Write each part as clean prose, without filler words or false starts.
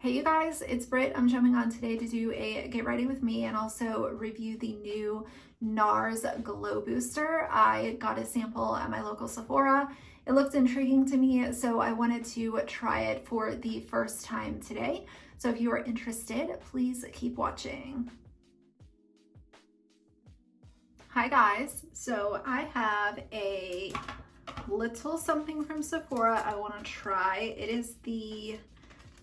Hey you guys, it's Britt. I'm jumping on today to do a get ready with me and also review the new Nars Glow Booster. I got a sample at my local Sephora. It looked intriguing to me, so I wanted to try it for the first time today. So if you are interested, please keep watching. Hi guys, so I have a little something from Sephora I want to try. It is the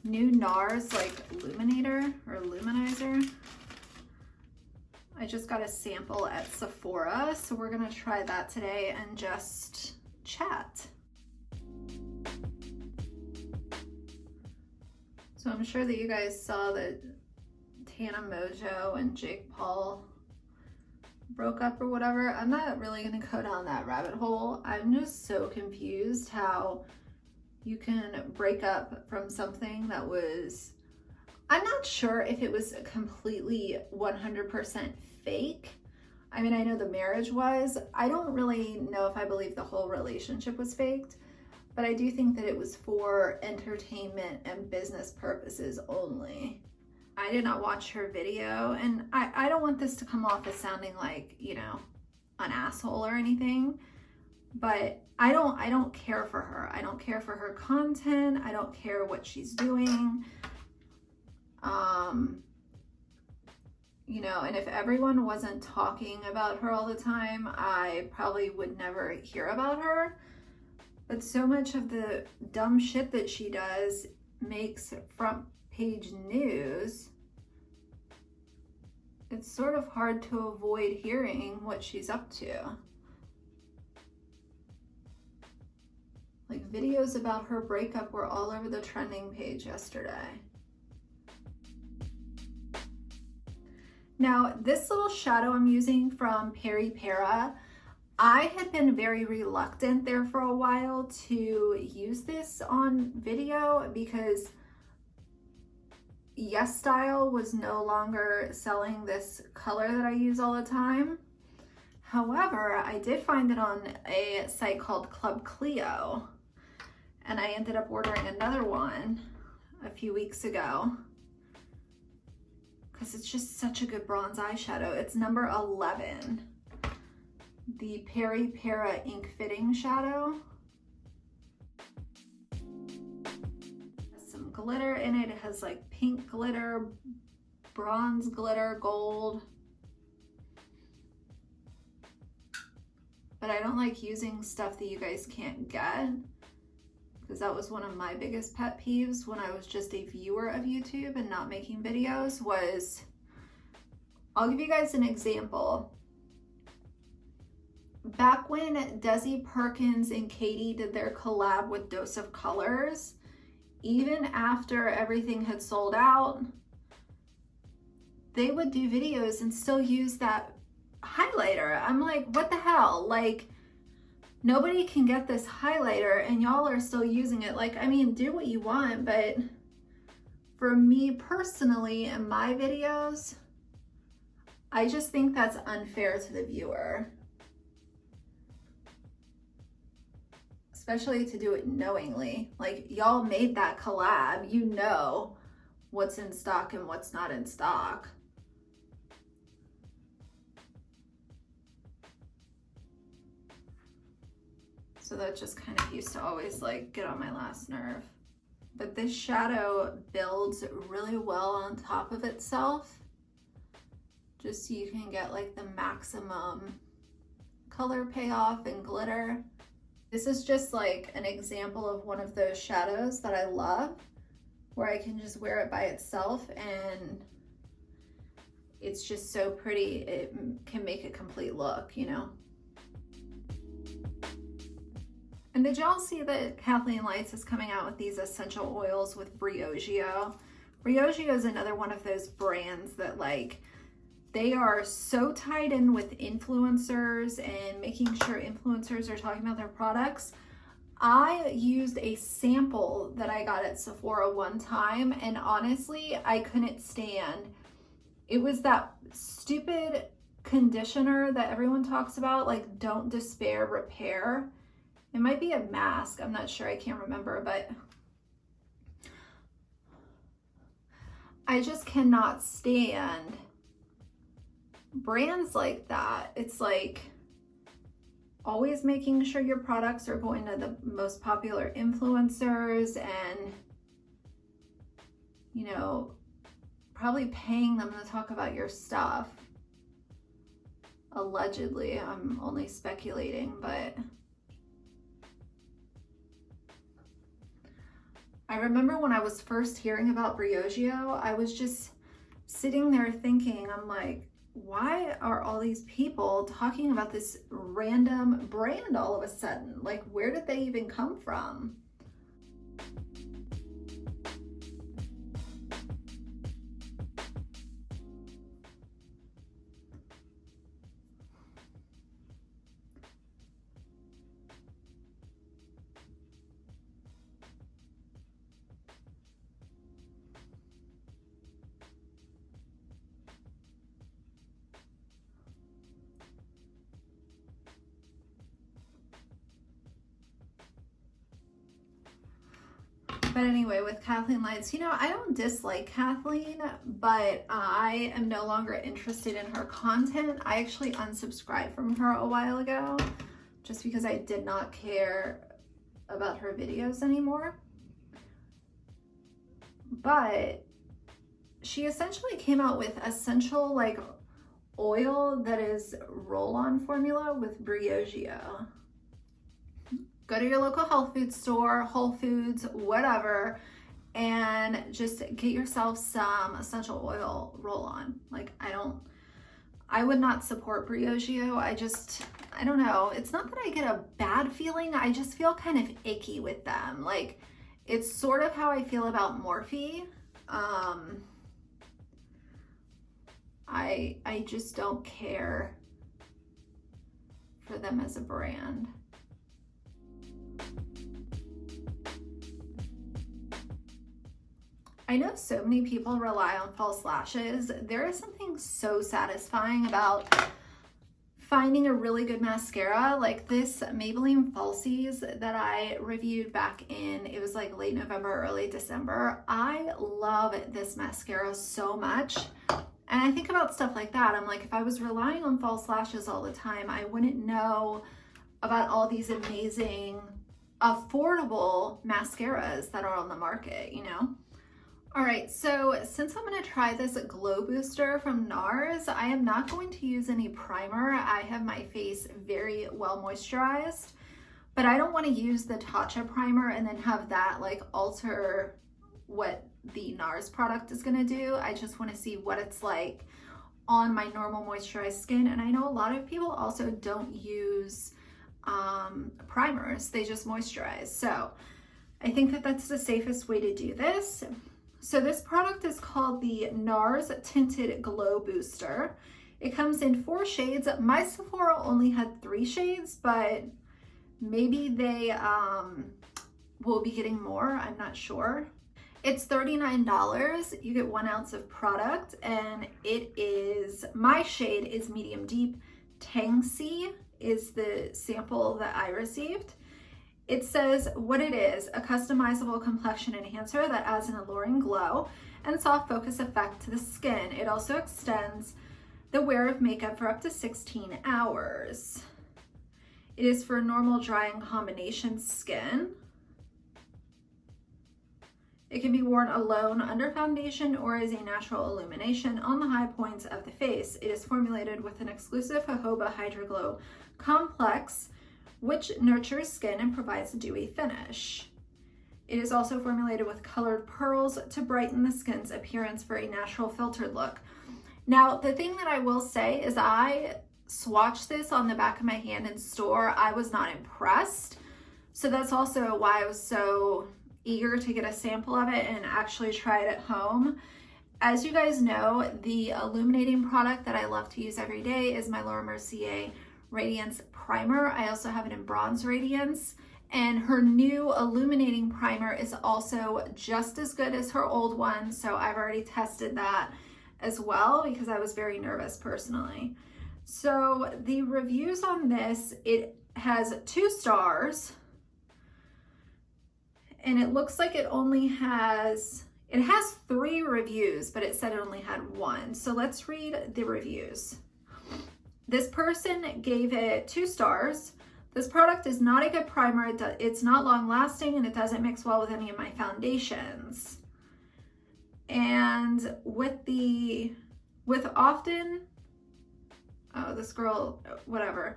new Nars Illuminator or Luminizer. I just got a sample at Sephora, so we're gonna try that today and just chat. So I'm sure that you guys saw that Tana Mojo and Jake Paul broke up or whatever. I'm not really gonna go down that rabbit hole. I'm just so confused how you can break up from something that was, I'm not sure if it was completely 100% fake. I mean, I know the marriage was. I don't really know if I believe the whole relationship was faked, but I do think that it was for entertainment and business purposes only. I did not watch her video, and I don't want this to come off as sounding like, you know, an asshole or anything, but I don't care for her. I don't care for her content. I don't care what she's doing. You know, and if everyone wasn't talking about her all the time, I probably would never hear about her. But so much of the dumb shit that she does makes front page news. It's sort of hard to avoid hearing what she's up to. Like, videos about her breakup were all over the trending page yesterday. Now, this little shadow I'm using from Peri Para, I had been very reluctant there for a while to use this on video because Yes Style was no longer selling this color that I use all the time. However, I did find it on a site called Club Clio, and I ended up ordering another one a few weeks ago because it's just such a good bronze eyeshadow. It's number 11, the Peri Para Ink Fitting Shadow. Has some glitter in it. It has like pink glitter, bronze glitter, gold. But I don't like using stuff that you guys can't get, because that was one of my biggest pet peeves when I was just a viewer of YouTube and not making videos. Was, I'll give you guys an example. Back when Desi Perkins and Katie did their collab with Dose of Colors, even after everything had sold out, they would do videos and still use that highlighter. I'm like, what the hell? Like, nobody can get this highlighter and y'all are still using it. Like, I mean, do what you want, but for me personally in my videos, I just think that's unfair to the viewer. Especially to do it knowingly. Like, y'all made that collab, you know what's in stock and what's not in stock. So that just kind of used to always like get on my last nerve. But this shadow builds really well on top of itself, just so you can get like the maximum color payoff and glitter. This is just like an example of one of those shadows that I love, where I can just wear it by itself and it's just so pretty. It can make a complete look, you know? And did y'all see that Kathleen Lights is coming out with these essential oils with Briogeo? Briogeo is another one of those brands that, like, they are so tied in with influencers and making sure influencers are talking about their products. I used a sample that I got at Sephora one time, and honestly, I couldn't stand. It was that stupid conditioner that everyone talks about, like Don't Despair Repair. It might be a mask, I'm not sure, I can't remember, but I just cannot stand brands like that. It's like always making sure your products are going to the most popular influencers and, you know, probably paying them to talk about your stuff. Allegedly, I'm only speculating, but I remember when I was first hearing about Briogeo, I was just sitting there thinking, I'm like, why are all these people talking about this random brand all of a sudden? Like, where did they even come from? But anyway, with Kathleen Lights, you know, I don't dislike Kathleen, but I am no longer interested in her content. I actually unsubscribed from her a while ago just because I did not care about her videos anymore. But she essentially came out with essential like oil that is roll-on formula with Briogeo. Go to your local health food store, Whole Foods, whatever, and just get yourself some essential oil roll-on. Like, I would not support Briogeo. I don't know. It's not that I get a bad feeling. I just feel kind of icky with them. Like, it's sort of how I feel about Morphe. I just don't care for them as a brand. I know so many people rely on false lashes. There is something so satisfying about finding a really good mascara like this Maybelline Falsies that I reviewed back in, it was like late November, early December. I love this mascara so much. And I think about stuff like that. I'm like, if I was relying on false lashes all the time, I wouldn't know about all these amazing, affordable mascaras that are on the market, you know? All right, so since I'm gonna try this Glow Booster from Nars, I am not going to use any primer. I have my face very well moisturized, but I don't wanna use the Tatcha primer and then have that like alter what the Nars product is gonna do. I just wanna see what it's like on my normal moisturized skin. And I know a lot of people also don't use primers, they just moisturize. So I think that that's the safest way to do this. So this product is called the Nars Tinted Glow Booster. It comes in 4 shades. My Sephora only had 3 shades, but maybe they will be getting more, I'm not sure. It's $39. You get 1 ounce of product, and it is, my shade is medium deep. Tangsy is the sample that I received. It says what it is: a customizable complexion enhancer that adds an alluring glow and soft focus effect to the skin. It also extends the wear of makeup for up to 16 hours. It is for normal, dry, and combination skin. It can be worn alone under foundation or as a natural illumination on the high points of the face. It is formulated with an exclusive jojoba Hydroglow complex, which nurtures skin and provides a dewy finish. It is also formulated with colored pearls to brighten the skin's appearance for a natural filtered look. Now, the thing that I will say is I swatched this on the back of my hand in store. I was not impressed. So that's also why I was so eager to get a sample of it and actually try it at home. As you guys know, the illuminating product that I love to use every day is my Laura Mercier Radiance Primer. I also have it in Bronze Radiance, and her new illuminating primer is also just as good as her old one, so I've already tested that as well because I was very nervous personally. So the reviews on this, it has 2 stars, and it looks like it only has It has 3 reviews, but it said it only had 1. So let's read the reviews. This person gave it 2 stars. This product is not a good primer. It's not long lasting and it doesn't mix well with any of my foundations. And this girl, whatever.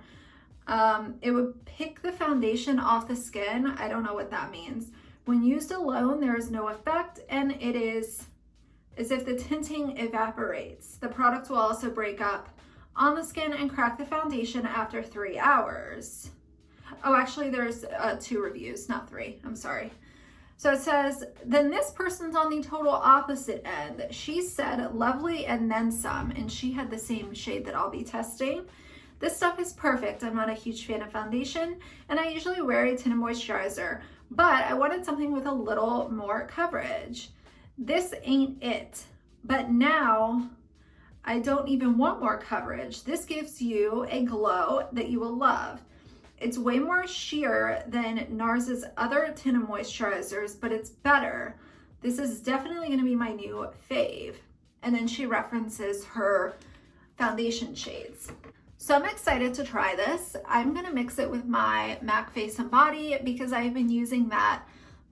It would pick the foundation off the skin. I don't know what that means. When used alone, there is no effect and it is as if the tinting evaporates. The product will also break up on the skin and crack the foundation after 3 hours. Oh, actually there's 2 reviews, not 3. I'm sorry. So it says, then this person's on the total opposite end. She said lovely and then some, and she had the same shade that I'll be testing. This stuff is perfect. I'm not a huge fan of foundation, and I usually wear a tinted moisturizer, but I wanted something with a little more coverage. This ain't it, but now I don't even want more coverage. This gives you a glow that you will love. It's way more sheer than Nars's other tinted moisturizers, but it's better. This is definitely going to be my new fave. And then she references her foundation shades. So I'm excited to try this. I'm going to mix it with my MAC Face and Body because I've been using that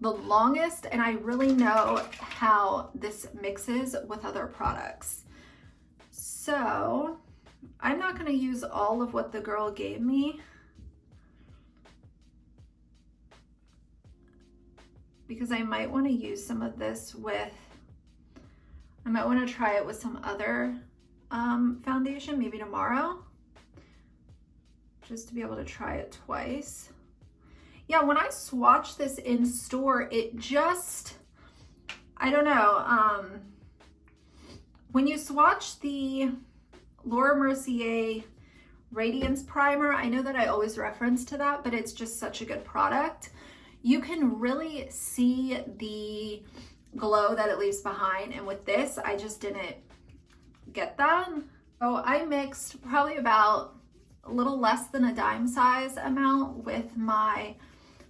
the longest and I really know how this mixes with other products. So I'm not going to use all of what the girl gave me, because I might want to use some of this I might want to try it with some other foundation, maybe tomorrow, just to be able to try it twice. Yeah, when I swatched this in store, it just, I don't know, when you swatch the Laura Mercier Radiance Primer, I know that I always reference to that, but it's just such a good product. You can really see the glow that it leaves behind. And with this, I just didn't get that. So I mixed probably about a little less than a dime size amount with my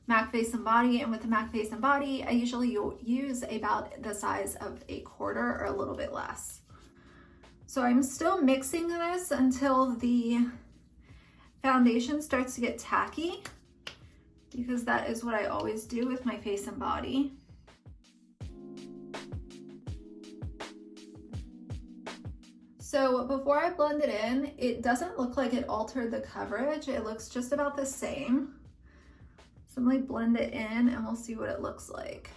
MAC Face and Body. And with the MAC Face and Body, I usually use about the size of a quarter or a little bit less. So I'm still mixing this until the foundation starts to get tacky, because that is what I always do with my face and body. So before I blend it in, it doesn't look like it altered the coverage. It looks just about the same. So I'm gonna blend it in and we'll see what it looks like.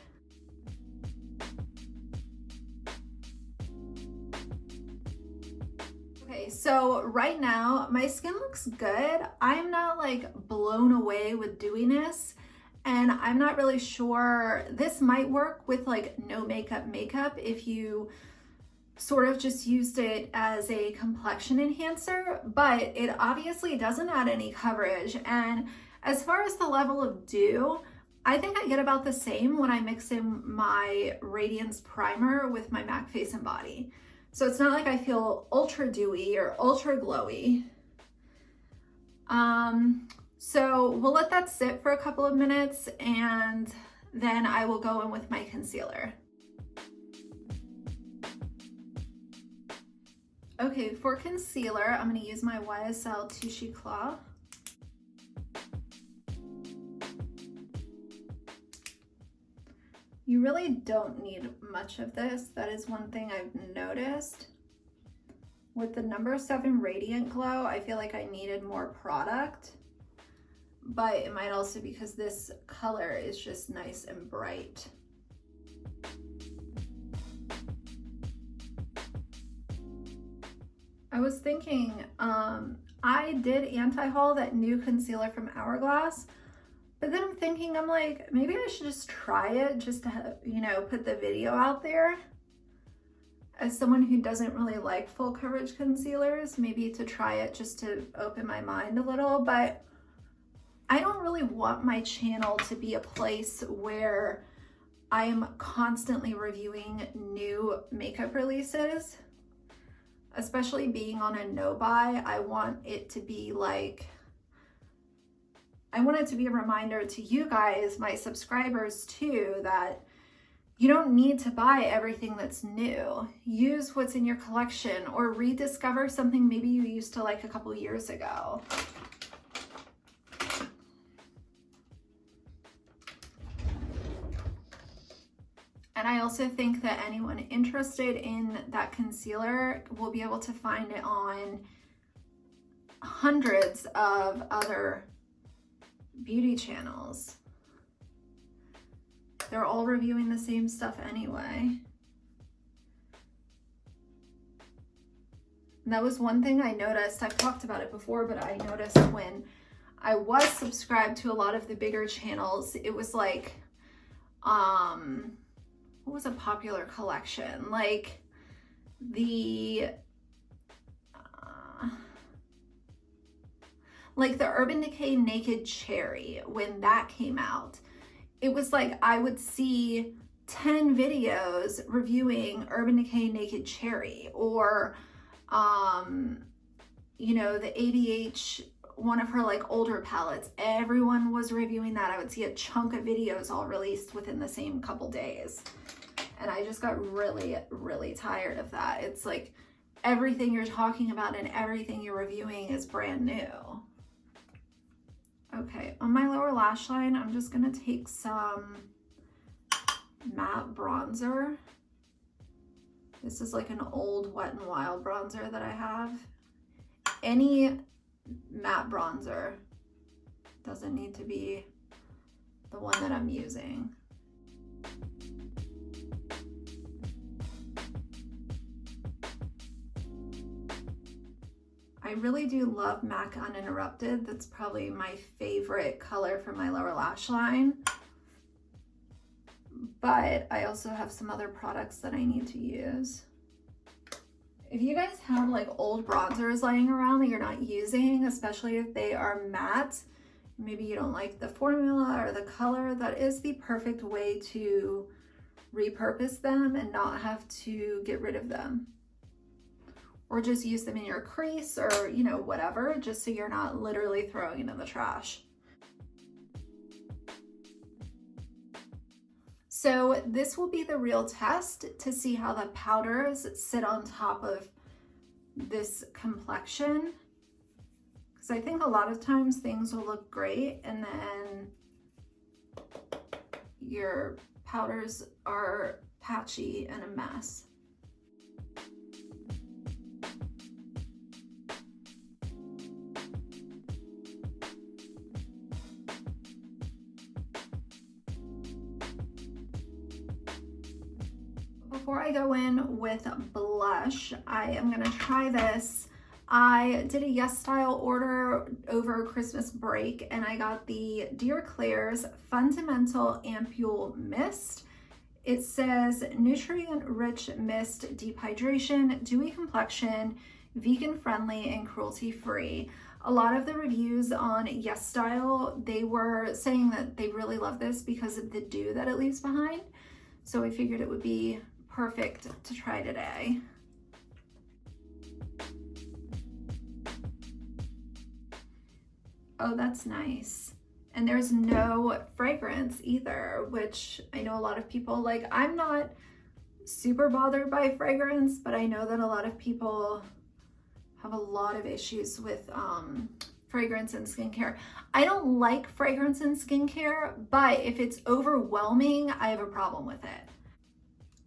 Okay, so right now my skin looks good. I'm not like blown away with dewiness, and I'm not really sure. This might work with like no makeup if you sort of just used it as a complexion enhancer, but it obviously doesn't add any coverage. And as far as the level of dew, I think I get about the same when I mix in my Radiance Primer with my MAC Face and Body. So it's not like I feel ultra dewy or ultra glowy. So we'll let that sit for a couple of minutes and then I will go in with my concealer. Okay, for concealer, I'm gonna use my YSL Touche Cloth. You really don't need much of this. That is one thing I've noticed. With the number 7 Radiant Glow, I feel like I needed more product, but it might also be because this color is just nice and bright. I was thinking, I did anti-haul that new concealer from Hourglass, but then I'm thinking, I'm like, maybe I should just try it just to, you know, put the video out there. As someone who doesn't really like full coverage concealers, maybe to try it just to open my mind a little, but I don't really want my channel to be a place where I am constantly reviewing new makeup releases. Especially being on a no buy, I want it to be like, I want it to be a reminder to you guys, my subscribers too, that, You don't need to buy everything that's new. Use what's in your collection or rediscover something maybe you used to like a couple years ago. And I also think that anyone interested in that concealer will be able to find it on hundreds of other beauty channels. They're all reviewing the same stuff anyway. And that was one thing I noticed. I've talked about it before, but I noticed when I was subscribed to a lot of the bigger channels, it was like, what was a popular collection? Like the Urban Decay Naked Cherry, when that came out, it was like I would see 10 videos reviewing Urban Decay Naked Cherry, or you know, the ABH, one of her like older palettes, everyone was reviewing that. I would see a chunk of videos all released within the same couple days. And I just got really, really tired of that. It's like everything you're talking about and everything you're reviewing is brand new. Okay, on my lower lash line, I'm just gonna take some matte bronzer. This is like an old Wet n Wild bronzer that I have. Any matte bronzer, doesn't need to be the one that I'm using. I really do love MAC Uninterrupted. That's probably my favorite color for my lower lash line. But I also have some other products that I need to use. If you guys have like old bronzers lying around that you're not using, especially if they are matte, maybe you don't like the formula or the color, that is the perfect way to repurpose them and not have to get rid of them. Or just use them in your crease or, you know, whatever, just so you're not literally throwing it in the trash. So this will be the real test to see how the powders sit on top of this complexion. Because I think a lot of times things will look great and then your powders are patchy and a mess. Before I go in with blush, I am gonna try this. I did a Yes Style order over Christmas break and I got the Dear Claire's Fundamental Ampule Mist. It says nutrient-rich mist, deep hydration, dewy complexion, vegan friendly and cruelty free. A lot of the reviews on Yes Style, they were saying that they really love this because of the dew that it leaves behind. So I figured it would be perfect to try today. Oh, that's nice. And there's no fragrance either, which I know a lot of people like. I'm not super bothered by fragrance, but I know that a lot of people have a lot of issues with fragrance in skincare. I don't like fragrance in skincare, but if it's overwhelming, I have a problem with it.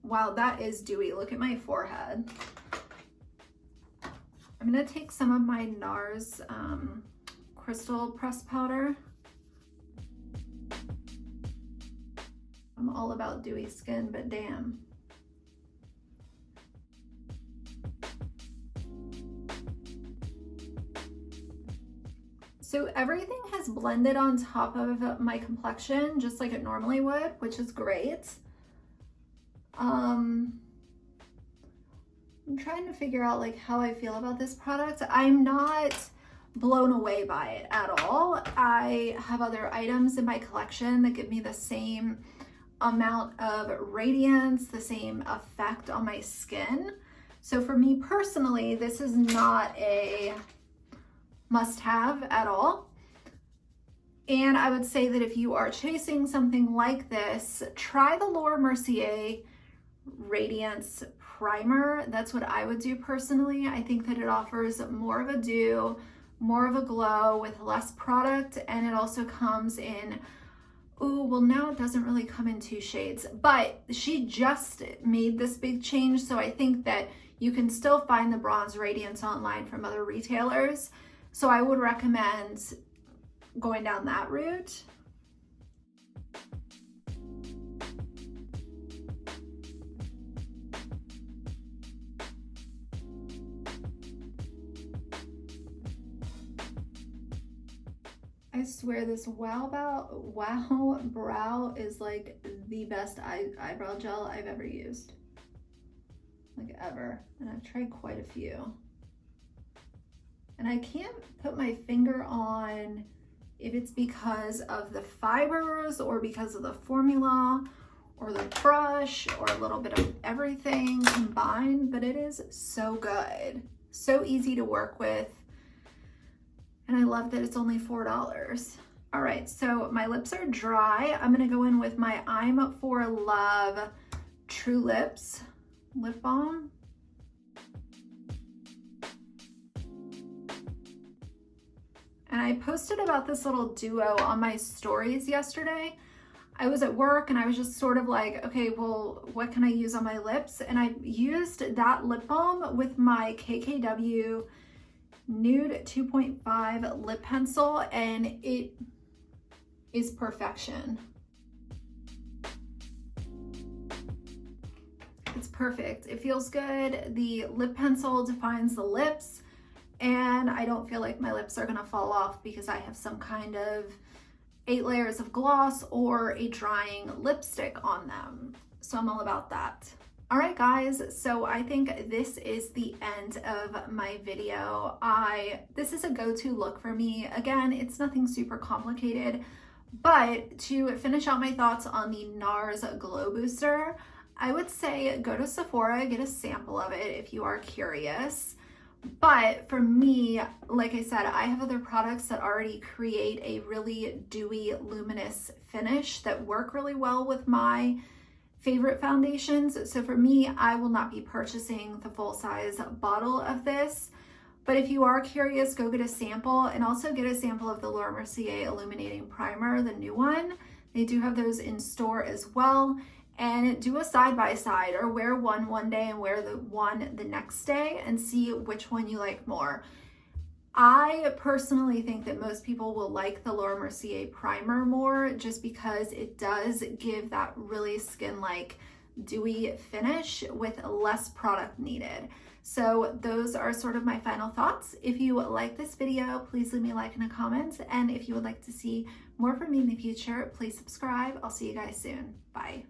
Wow, that is dewy. Look at my forehead. I'm gonna take some of my Nars Crystal Pressed Powder. I'm all about dewy skin, but damn. So everything has blended on top of my complexion, just like it normally would, which is great. I'm trying to figure out like how I feel about this product. I'm not blown away by it at all. I have other items in my collection that give me the same amount of radiance, the same effect on my skin. So for me personally, this is not a must-have at all. And I would say that if you are chasing something like this, try the Laura Mercier Radiance Primer. That's what I would do personally. I think that it offers more of a dew, more of a glow with less product, and it also comes in, ooh, well now it doesn't really come in 2 shades, but she just made this big change, so I think that you can still find the Bronze Radiance online from other retailers. So I would recommend going down that route. I swear this Wow Brow is like the best eyebrow gel I've ever used. Like ever. And I've tried quite a few. And I can't put my finger on if it's because of the fibers or because of the formula or the brush or a little bit of everything combined, but it is so good. So easy to work with. And I love that it's only $4. All right, so my lips are dry. I'm gonna go in with my I'm For Love True Lips lip balm. And I posted about this little duo on my stories yesterday. I was at work and I was just sort of like, okay, well, what can I use on my lips? And I used that lip balm with my KKW Nude 2.5 lip pencil, and it is perfection. It's perfect. It feels good. The lip pencil defines the lips, and I don't feel like my lips are gonna fall off because I have some kind of 8 layers of gloss or a drying lipstick on them. So I'm all about that. All right, guys, so I think this is the end of my video. This is a go-to look for me. Again, it's nothing super complicated, but to finish out my thoughts on the Nars Glow Booster, I would say go to Sephora, get a sample of it if you are curious. But for me, like I said, I have other products that already create a really dewy, luminous finish that work really well with my favorite foundations. So for me, I will not be purchasing the full-size bottle of this. But if you are curious, go get a sample, and also get a sample of the Laura Mercier Illuminating Primer, the new one. They do have those in store as well. And do a side-by-side, or wear one day and wear the one the next day and see which one you like more. I personally think that most people will like the Laura Mercier Primer more, just because it does give that really skin-like dewy finish with less product needed. So those are sort of my final thoughts. If you like this video, please leave me a like and a comment. And if you would like to see more from me in the future, please subscribe. I'll see you guys soon. Bye.